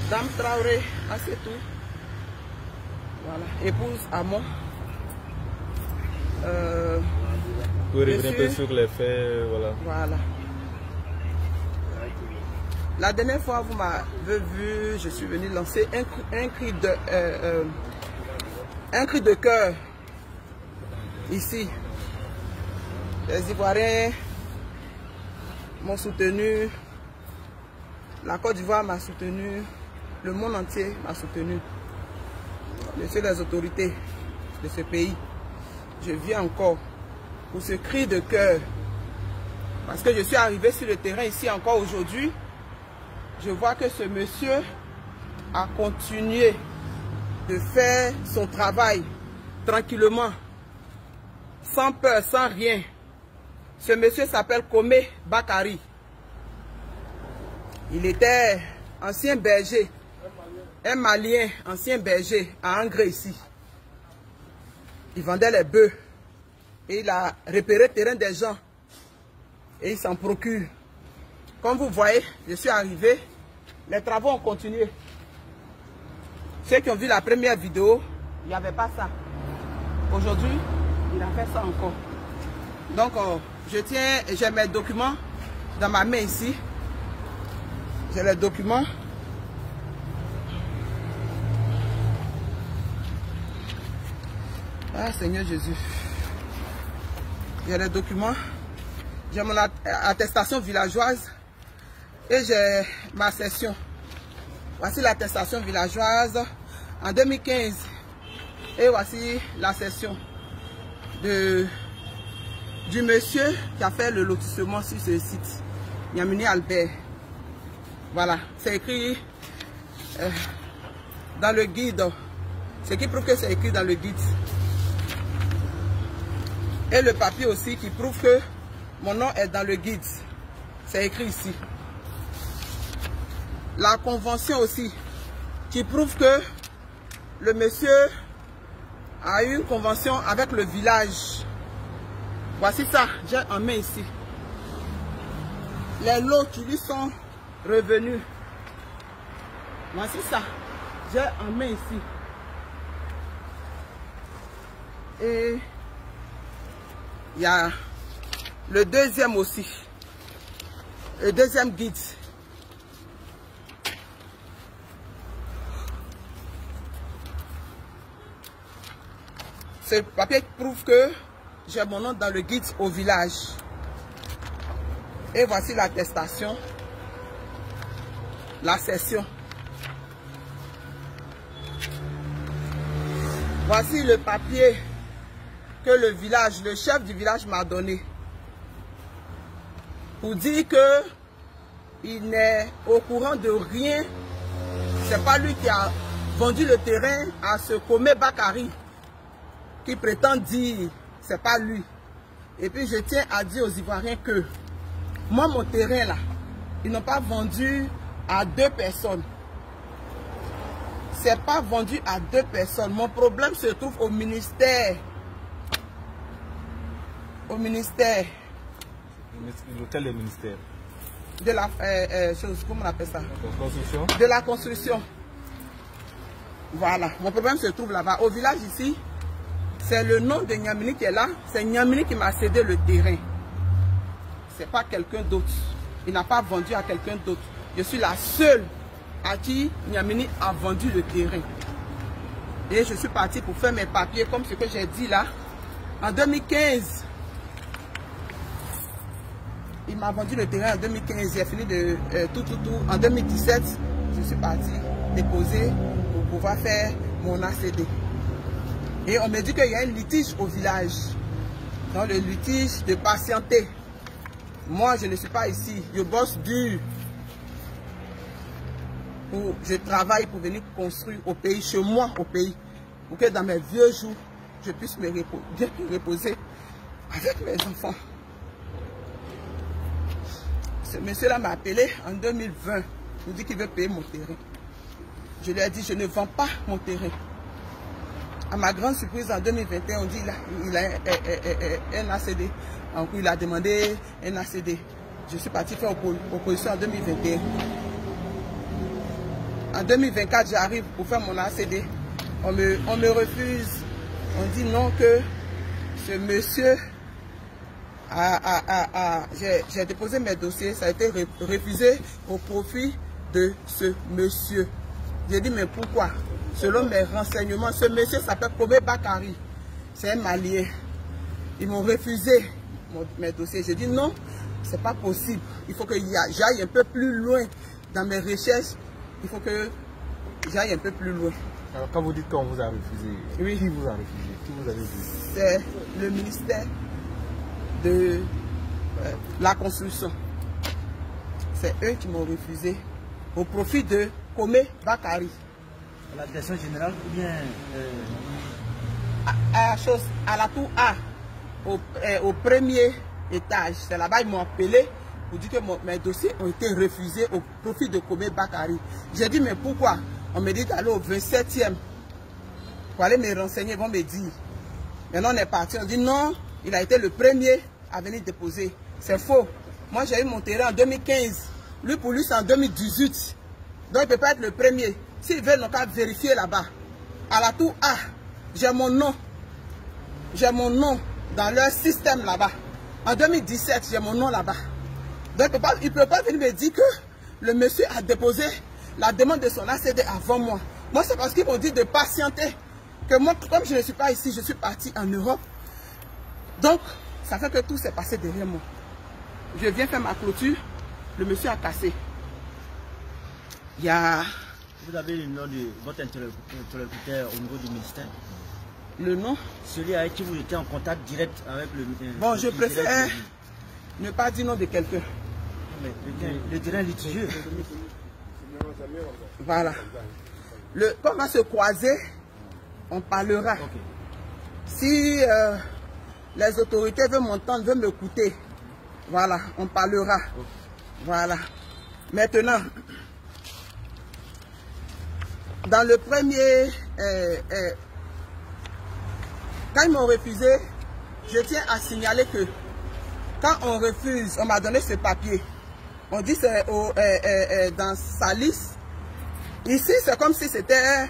Dame Traoré, c'est tout. Voilà, épouse Amon. Pour revenir un peu sur les faits, voilà. Voilà. La dernière fois, vous m'avez vu, je suis venu lancer un cri de cœur ici. Les Ivoiriens m'ont soutenu, la Côte d'Ivoire m'a soutenu, le monde entier m'a soutenu. Messieurs les autorités de ce pays, je viens encore pour ce cri de cœur. Parce que je suis arrivé sur le terrain ici encore aujourd'hui. Je vois que ce monsieur a continué de faire son travail tranquillement, sans peur, sans rien. Ce monsieur s'appelle Komé Bakari. Il était ancien berger, un Malien, ancien berger à Angré ici. Il vendait les bœufs et il a repéré le terrain des gens et il s'en procure. Comme vous voyez, je suis arrivé, les travaux ont continué. Ceux qui ont vu la première vidéo, il n'y avait pas ça. Aujourd'hui, il a fait ça encore. Donc, j'ai mes documents dans ma main ici. J'ai les documents. Ah, Seigneur Jésus. J'ai les documents. J'ai mon attestation villageoise. Et j'ai ma session. Voici l'attestation villageoise en 2015. Et voici la session du monsieur qui a fait le lotissement sur ce site. Niamini Albert. Voilà, c'est écrit dans le guide. Ce qui prouve que c'est écrit dans le guide. Et le papier aussi qui prouve que mon nom est dans le guide. C'est écrit ici. La convention aussi qui prouve que le monsieur a eu une convention avec le village. Voici ça, j'ai en main ici. Les lots qui lui sont revenus. Voici ça, j'ai en main ici. Et il y a le deuxième aussi. Le deuxième guide. Ce papier prouve que j'ai mon nom dans le guide au village. Et voici l'attestation, la session. Voici le papier que le village, le chef du village m'a donné. Pour dire que il n'est au courant de rien. C'est pas lui qui a vendu le terrain à ce Komé Bakari. Qui prétend dire, c'est pas lui. Et puis je tiens à dire aux Ivoiriens que moi, mon terrain là, ils n'ont pas vendu à 2 personnes. C'est pas vendu à 2 personnes. Mon problème se trouve au ministère. Au ministère. Lequel des ministères? De la chose, comment on appelle ça? La construction. De la construction. Voilà, mon problème se trouve là-bas. Au village ici, c'est le nom de Niamini qui est là. C'est Niamini qui m'a cédé le terrain. C'est pas quelqu'un d'autre. Il n'a pas vendu à quelqu'un d'autre. Je suis la seule à qui Niamini a vendu le terrain. Et je suis partie pour faire mes papiers comme ce que j'ai dit là. En 2015, il m'a vendu le terrain en 2015. J'ai fini de tout. En 2017, je suis partie déposer pour pouvoir faire mon ACD. Et on me dit qu'il y a un litige au village. Donc le litige de patienter. Moi, je ne suis pas ici. Je bosse dur. Je travaille pour venir construire au pays, chez moi au pays. Pour que dans mes vieux jours, je puisse me bien reposer avec mes enfants. Ce monsieur-là m'a appelé en 2020. Il dit qu'il veut payer mon terrain. Je lui ai dit, je ne vends pas mon terrain. À ma grande surprise, en 2021, on dit qu'il a un ACD. Donc, il a demandé un ACD. Je suis parti faire opposition en 2021. En 2024, j'arrive pour faire mon ACD. On me refuse. On dit non que ce monsieur j'ai déposé mes dossiers. Ça a été refusé au profit de ce monsieur. J'ai dit mais pourquoi? Selon mes renseignements, ce monsieur s'appelle Kome Bakari. C'est un Malien. Ils m'ont refusé mes dossiers. J'ai dit non, c'est pas possible. Il faut que j'aille un peu plus loin dans mes recherches. Il faut que j'aille un peu plus loin. Alors quand vous dites qu'on vous a refusé, oui. Qui vous a refusé? Qui vous avez dit? C'est le ministère de la construction. C'est eux qui m'ont refusé au profit de Kome Bakari. La direction générale ou bien à la tour A, au premier étage. C'est là-bas ils m'ont appelé pour dire que mes dossiers ont été refusés au profit de Kome Bakari. J'ai dit mais pourquoi? On me dit d'aller au 27e pour aller me renseigner, ils vont me dire. Maintenant on est parti, on dit non, il a été le premier à venir déposer. C'est faux. Moi j'ai eu mon terrain en 2015. Lui pour lui c'est en 2018. Donc il ne peut pas être le premier. S'ils veulent, on va vérifier là-bas. À la tour A, j'ai mon nom. J'ai mon nom dans leur système là-bas. En 2017, j'ai mon nom là-bas. Donc il ne peut pas venir me dire que le monsieur a déposé la demande de son ACD avant moi. Moi, c'est parce qu'ils m'ont dit de patienter. Que moi, comme je ne suis pas ici, je suis parti en Europe. Donc, ça fait que tout s'est passé derrière moi. Je viens faire ma clôture. Le monsieur a cassé. Il y a... Vous avez le nom de votre interlocuteur au niveau du ministère? Le nom? Celui avec qui vous étiez en contact direct avec le... Bon, je préfère ne pas dire nom de quelqu'un. Le terrain litigieux. Voilà. Quand on va se croiser, on parlera. Okay. Si les autorités veulent m'entendre, veulent m'écouter, voilà, on parlera. Okay. Voilà. Maintenant, dans le premier, quand ils m'ont refusé, je tiens à signaler que quand on refuse, on m'a donné ce papier. On dit c'est dans sa liste. Ici, c'est comme si c'était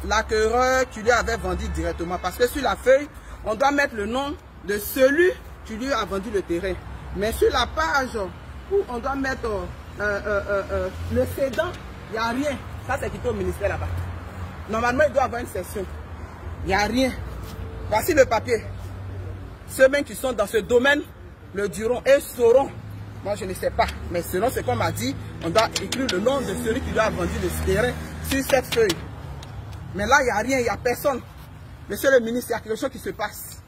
l'acquéreur qui lui avait vendu directement. Parce que sur la feuille, on doit mettre le nom de celui qui lui a vendu le terrain. Mais sur la page où on doit mettre le cédant, il n'y a rien. Ça, c'est quitté au ministère là-bas. Normalement, il doit avoir une section. Il n'y a rien. Voici le papier. Ceux mêmes qui sont dans ce domaine le diront et sauront. Moi, je ne sais pas. Mais selon ce qu'on m'a dit, on doit écrire le nom de celui qui lui a vendu le terrain sur cette feuille. Mais là, il n'y a rien, il n'y a personne. Monsieur le ministre, il y a quelque chose qui se passe.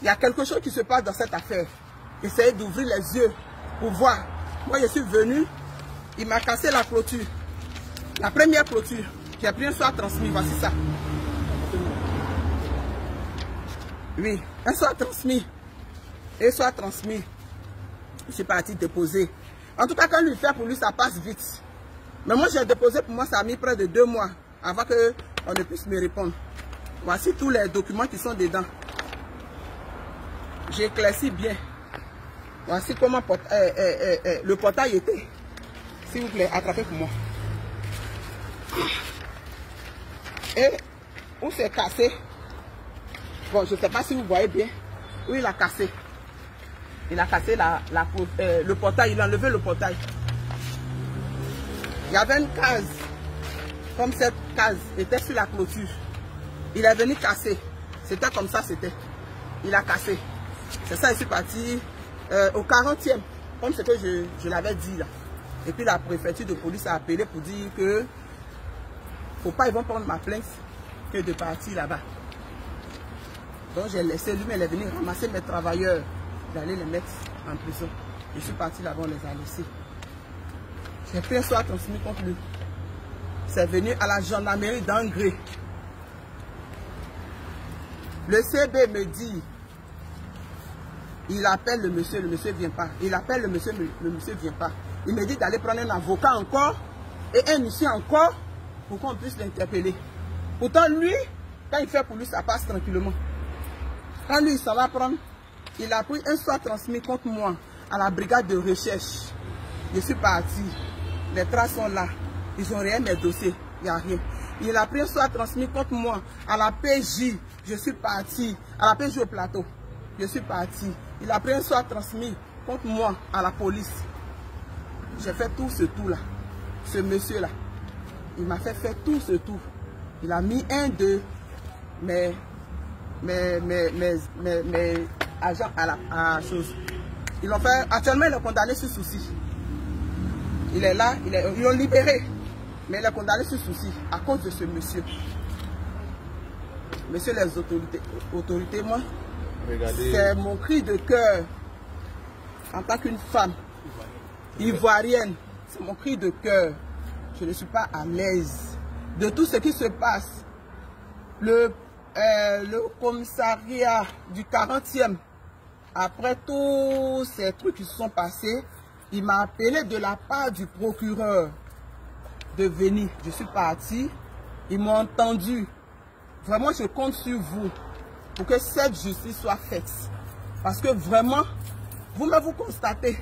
Il y a quelque chose qui se passe dans cette affaire. Essayez d'ouvrir les yeux pour voir. Moi, je suis venu, il m'a cassé la clôture. La première clôture, j'ai pris un soir transmis, voici ça. Oui, un soir transmis. Un soir transmis. Je suis parti déposer. En tout cas, quand lui fait pour lui, ça passe vite. Mais moi, j'ai déposé pour moi, ça a mis près de 2 mois avant qu'on ne puisse me répondre. Voici tous les documents qui sont dedans. J'éclaircis bien. Voici comment le portail était. S'il vous plaît, attrapez pour moi. Et où c'est cassé. Bon, je ne sais pas si vous voyez bien. Où il a cassé. Il a cassé le portail. Il a enlevé le portail. Il y avait une case. Comme cette case était sur la clôture. Il est venu casser. C'était comme ça, c'était. Il a cassé. C'est ça, je suis parti au 40e. Comme ce que je l'avais dit là. Et puis la préfecture de police a appelé pour dire que faut pas, ils vont prendre ma plainte que de partir là-bas. Donc j'ai laissé, lui, il est venu ramasser mes travailleurs, d'aller les mettre en prison. Je suis parti là-bas, on les a laissés. J'ai pris un soir transmis contre lui. C'est venu à la gendarmerie d'Angré. Le CB me dit, il appelle le monsieur ne vient pas. Il appelle le monsieur ne vient pas. Il me dit d'aller prendre un avocat encore et un huissier encore pour qu'on puisse l'interpeller. Pourtant, lui, quand il fait pour lui, ça passe tranquillement. Quand lui, il s'en va prendre, il a pris un soir transmis contre moi à la brigade de recherche. Je suis parti. Les traces sont là. Ils n'ont rien, mes dossiers. Il n'y a rien. Il a pris un soir transmis contre moi à la PJ. Je suis parti. À la PJ au plateau. Je suis parti. Il a pris un soir transmis contre moi à la police. J'ai fait tout ce tout-là. Ce monsieur-là. Il m'a fait faire tout ce tout. Il a mis un de mes agents à la chose. Ils l'ont fait. Actuellement, il est condamné sur souci. Il est là. Ils l'ont libéré. Mais il est condamné sur souci à cause de ce monsieur. Monsieur les autorités, moi, c'est mon cri de cœur en tant qu'une femme ivoirienne. C'est mon cri de cœur. Je ne suis pas à l'aise de tout ce qui se passe. Le commissariat du 40e, après tous ces trucs qui se sont passés, il m'a appelé de la part du procureur de venir. Je suis parti. Ils m'ont entendu. Vraiment, je compte sur vous pour que cette justice soit faite. Parce que vraiment, vous-même vous constatez,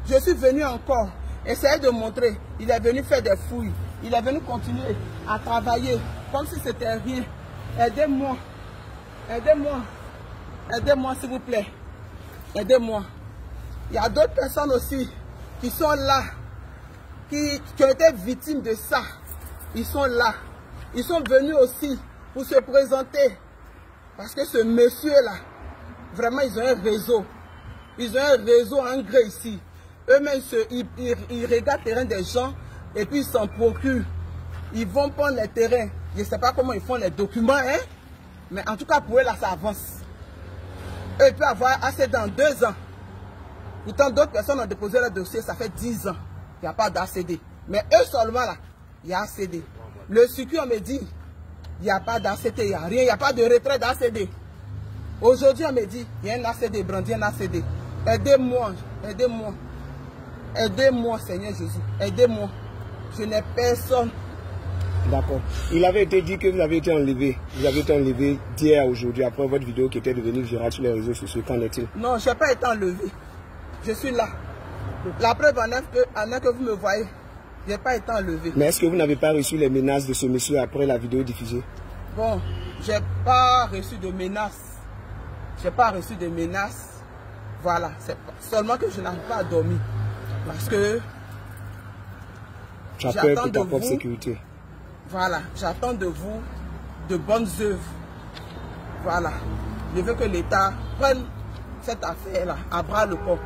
je suis venu encore essayer de montrer. Il est venu faire des fouilles. Il est venu continuer à travailler comme si c'était rien. Aidez-moi. Aidez-moi. Aidez-moi, s'il vous plaît. Aidez-moi. Il y a d'autres personnes aussi qui sont là, qui ont été victimes de ça. Ils sont là. Ils sont venus aussi pour se présenter. Parce que ce monsieur-là, vraiment, ils ont un réseau. Ils ont un réseau en gré ici. Eux-mêmes, ils regardent le terrain des gens et puis ils s'en procurent. Ils vont prendre les terrains. Je ne sais pas comment ils font les documents, hein? Mais en tout cas, pour eux, là, ça avance. Eux, ils peuvent avoir assez dans 2 ans. Pourtant, d'autres personnes ont déposé leur dossier, ça fait 10 ans. Il n'y a pas d'ACD. Mais eux seulement, là, il y a ACD. Le circuit, on me dit, il n'y a pas d'ACD, il n'y a rien, il n'y a pas de retrait d'ACD. Aujourd'hui, on me dit, il y a un ACD, brandi un ACD. Aidez-moi, aidez-moi. Aidez-moi, Seigneur Jésus. Aidez-moi. Je n'ai personne. D'accord. Il avait été dit que vous avez été enlevé. Vous avez été enlevé d'hier à aujourd'hui, après votre vidéo qui était devenue virale sur les réseaux sociaux. Qu'en est-il? Non, je n'ai pas été enlevé. Je suis là. La preuve en est que vous me voyez. Je n'ai pas été enlevé. Mais est-ce que vous n'avez pas reçu les menaces de ce monsieur après la vidéo diffusée? Bon, je n'ai pas reçu de menaces. Je n'ai pas reçu de menaces. Voilà. C'est seulement que je n'arrive pas à dormir. Parce que tu as peur pour ta propre sécurité. Voilà. J'attends de vous de bonnes œuvres. Voilà. Je veux que l'État prenne cette affaire-là à bras le corps.